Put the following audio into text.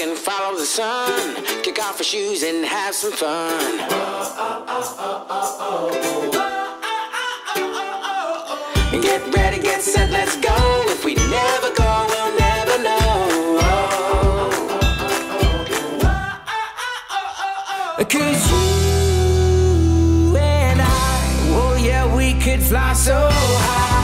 And follow the sun, kick off your shoes and have some fun. Get ready, get set, let's go. If we never go, we'll never know. 'Cause you and I, oh yeah, we could fly so high.